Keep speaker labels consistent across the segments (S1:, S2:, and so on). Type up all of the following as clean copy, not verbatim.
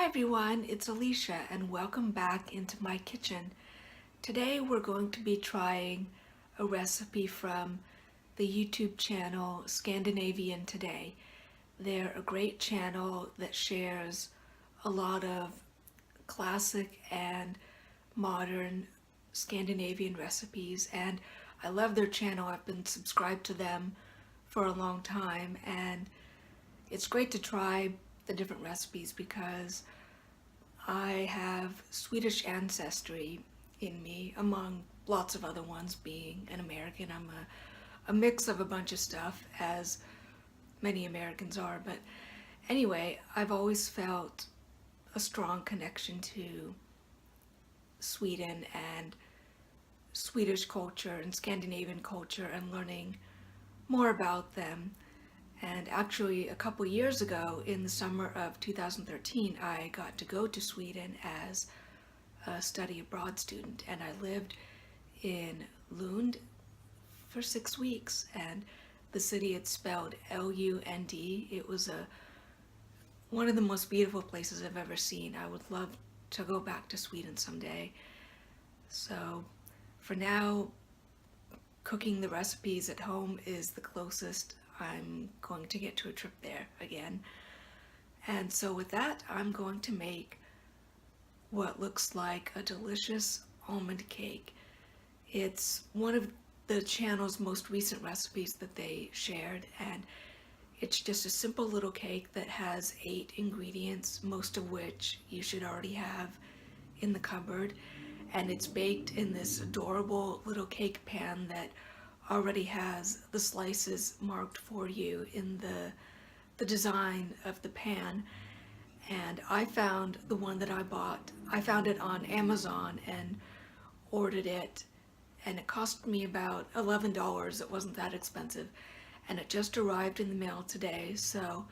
S1: everyone, it's Alicia and welcome back into my kitchen. Today we're going to be trying a recipe from the YouTube channel Scandinavian Today. They're a great channel that shares a lot of classic and modern Scandinavian recipes, and I love their channel. I've been subscribed to them for a long time, and it's great to try the different recipes because I have Swedish ancestry in me, among lots of other ones. Being an American, I'm a mix of a bunch of stuff, as many Americans are. But anyway, I've always felt a strong connection to Sweden and Swedish culture and Scandinavian culture and learning more about them. And actually, a couple years ago, in the summer of 2013, I got to go to Sweden as a study abroad student, and I lived in Lund for 6 weeks, and the city is spelled L-U-N-D. It was one of the most beautiful places I've ever seen. I would love to go back to Sweden someday. So for now, cooking the recipes at home is the closest I'm going to get to a trip there again. And so with that, I'm going to make what looks like a delicious almond cake. It's one of the channel's most recent recipes that they shared, and it's just a simple little cake that has 8 ingredients, most of which you should already have in the cupboard. And it's baked in this adorable little cake pan that already has the slices marked for you in the design of the pan. And I found the one that I bought, I found it on Amazon and ordered it, and it cost me about $11. It wasn't that expensive, and it just arrived in the mail today. So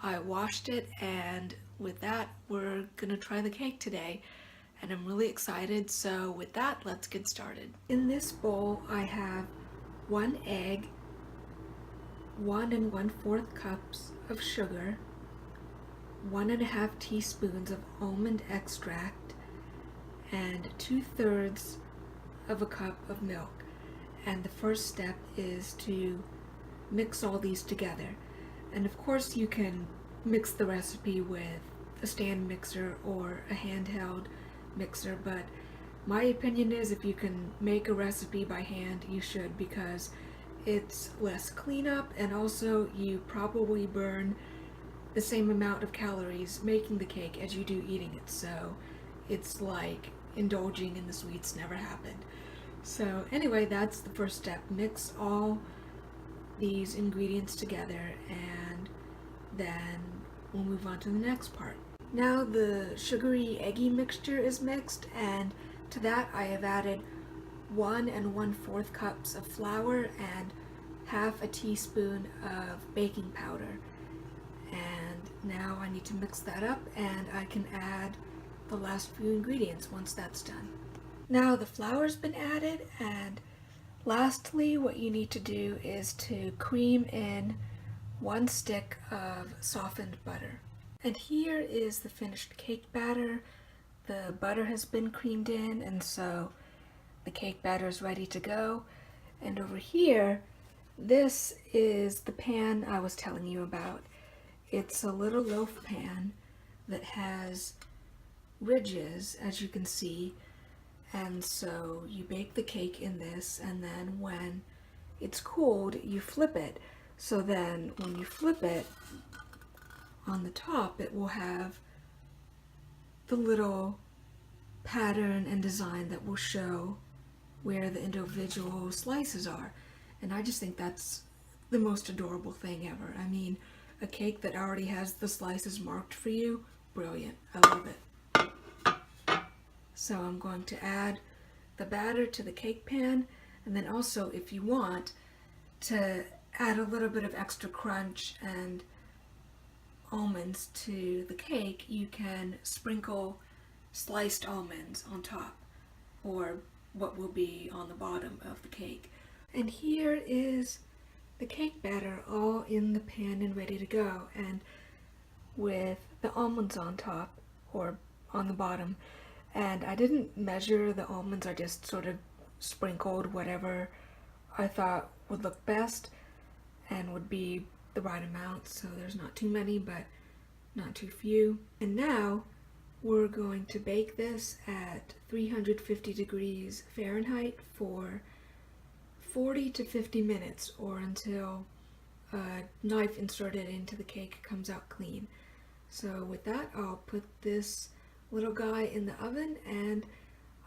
S1: I washed it, and with that, we're gonna try the cake today, and I'm really excited. So with that, let's get started. In this bowl, I have 1 egg, 1 1/4 cups of sugar, 1 1/2 teaspoons of almond extract, and 2/3 of a cup of milk. And the first step is to mix all these together. And of course you can mix the recipe with a stand mixer or a handheld mixer, but my opinion is if you can make a recipe by hand, you should, because it's less cleanup, and also you probably burn the same amount of calories making the cake as you do eating it. So it's like indulging in the sweets never happened. So anyway, that's the first step. Mix all these ingredients together, and then we'll move on to the next part. Now the sugary eggy mixture is mixed, and to that I have added 1 1/4 cups of flour and 1/2 teaspoon of baking powder. And now I need to mix that up, and I can add the last few ingredients once that's done. Now the flour's been added, and lastly what you need to do is to cream in 1 stick of softened butter. And here is the finished cake batter. The butter has been creamed in, and so the cake batter is ready to go. And over here, this is the pan I was telling you about. It's a little loaf pan that has ridges, as you can see. And so you bake the cake in this, and then when it's cooled, you flip it. So then when you flip it, on the top, it will have the little pattern and design that will show where the individual slices are. And I just think that's the most adorable thing ever. I mean, a cake that already has the slices marked for you, brilliant. I love it. So I'm going to add the batter to the cake pan, and then also, if you want to add a little bit of extra crunch and almonds to the cake, you can sprinkle sliced almonds on top, or what will be on the bottom of the cake. And here is the cake batter all in the pan and ready to go, and with the almonds on top. or on the bottom. And I didn't measure the almonds, I just sort of sprinkled whatever I thought would look best and would be the right amount. So there's not too many, but not too few. And now we're going to bake this at 350 degrees Fahrenheit for 40 to 50 minutes, or until a knife inserted into the cake comes out clean. So with that, I'll put this little guy in the oven and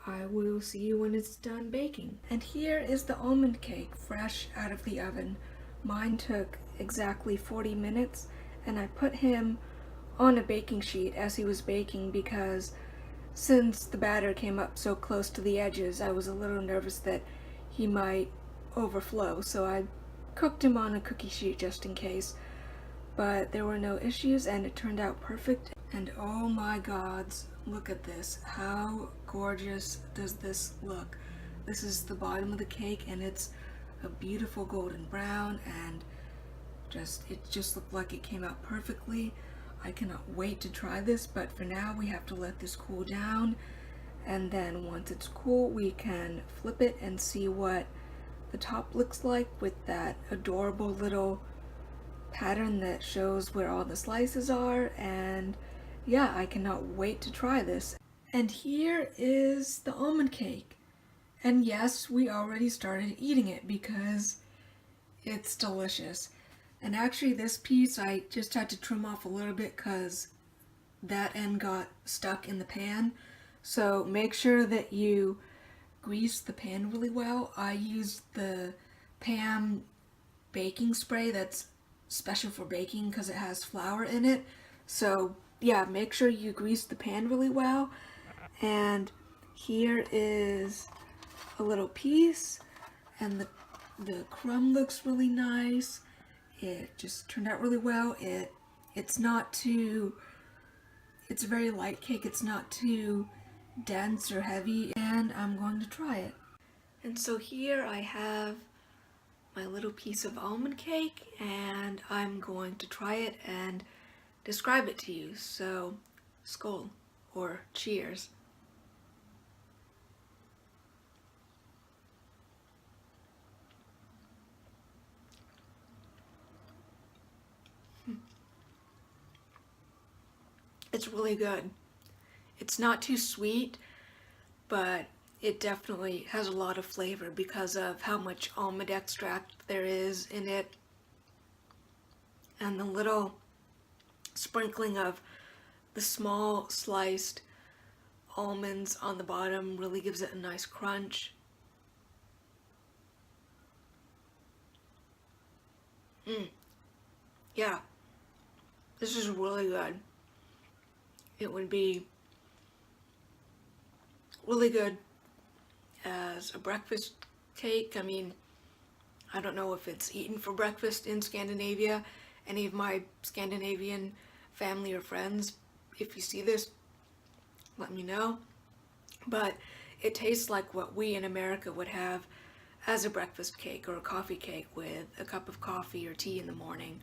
S1: I will see you when it's done baking. And here is the almond cake fresh out of the oven. Mine took exactly 40 minutes, and I put him on a baking sheet as he was baking because since the batter came up so close to the edges, I was a little nervous that he might overflow, so I cooked him on a cookie sheet just in case. But there were no issues and it turned out perfect. And oh my gods, look at this. How gorgeous does this look? This is the bottom of the cake and it's a beautiful golden brown, and it just looked like it came out perfectly. I cannot wait to try this, but for now we have to let this cool down, and then once it's cool we can flip it and see what the top looks like with that adorable little pattern that shows where all the slices are. And yeah, I cannot wait to try this. And here is the almond cake. And yes, we already started eating it because it's delicious. And actually this piece I just had to trim off a little bit because that end got stuck in the pan. So make sure that you grease the pan really well. I used the Pam baking spray that's special for baking because it has flour in it. So yeah, make sure you grease the pan really well. And here is a little piece, and the crumb looks really nice. It just turned out really well. It's a very light cake. It's not too dense or heavy, and I'm going to try it. And so here I have my little piece of almond cake, and I'm going to try it and describe it to you. So skål, or cheers. It's really good. It's not too sweet, but it definitely has a lot of flavor because of how much almond extract there is in it. And the little sprinkling of the small sliced almonds on the bottom really gives it a nice crunch. Yeah, this is really good. It would be really good as a breakfast cake. I mean, I don't know if it's eaten for breakfast in Scandinavia. Any of my Scandinavian family or friends, if you see this, let me know. But it tastes like what we in America would have as a breakfast cake or a coffee cake with a cup of coffee or tea in the morning.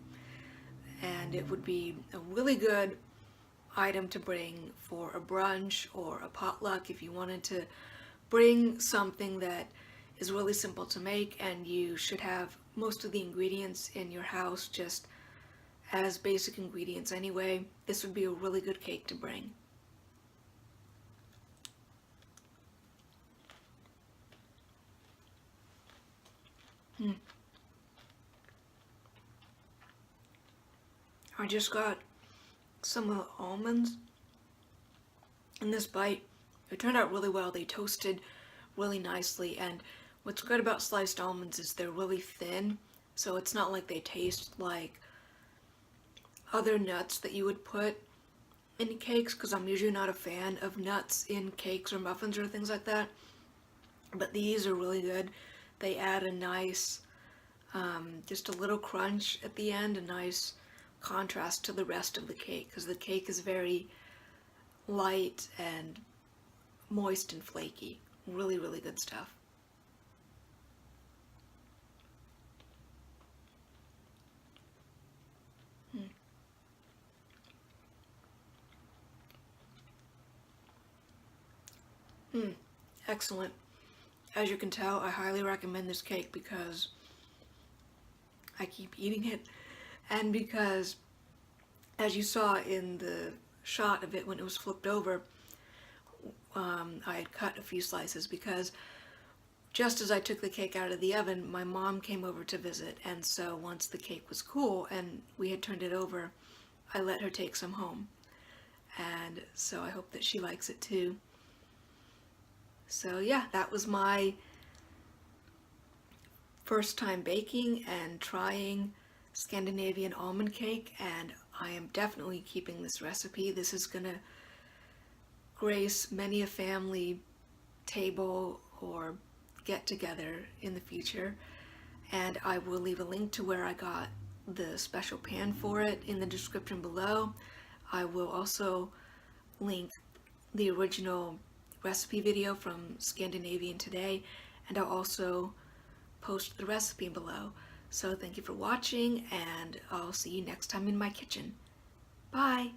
S1: And it would be a really good item to bring for a brunch or a potluck if you wanted to bring something that is really simple to make, and you should have most of the ingredients in your house just as basic ingredients anyway. This would be a really good cake to bring. I just got some of the almonds in this bite. It turned out really well. They toasted really nicely, and what's good about sliced almonds is they're really thin, so it's not like they taste like other nuts that you would put in cakes, because I'm usually not a fan of nuts in cakes or muffins or things like that. But these are really good. They add a nice, just a little crunch at the end, a nice contrast to the rest of the cake, because the cake is very light and moist and flaky. Really, really good stuff. Excellent. As you can tell, I highly recommend this cake because I keep eating it, and because, as you saw in the shot of it when it was flipped over, I had cut a few slices because just as I took the cake out of the oven, my mom came over to visit, and so once the cake was cool and we had turned it over, I let her take some home. And so I hope that she likes it too. So yeah, that was my first time baking and trying Scandinavian almond cake, and I am definitely keeping this recipe. This is gonna grace many a family table or get together in the future, and I will leave a link to where I got the special pan for it in the description below. I will also link the original recipe video from Scandinavian Today, and I'll also post the recipe below. So thank you for watching, and I'll see you next time in my kitchen. Bye!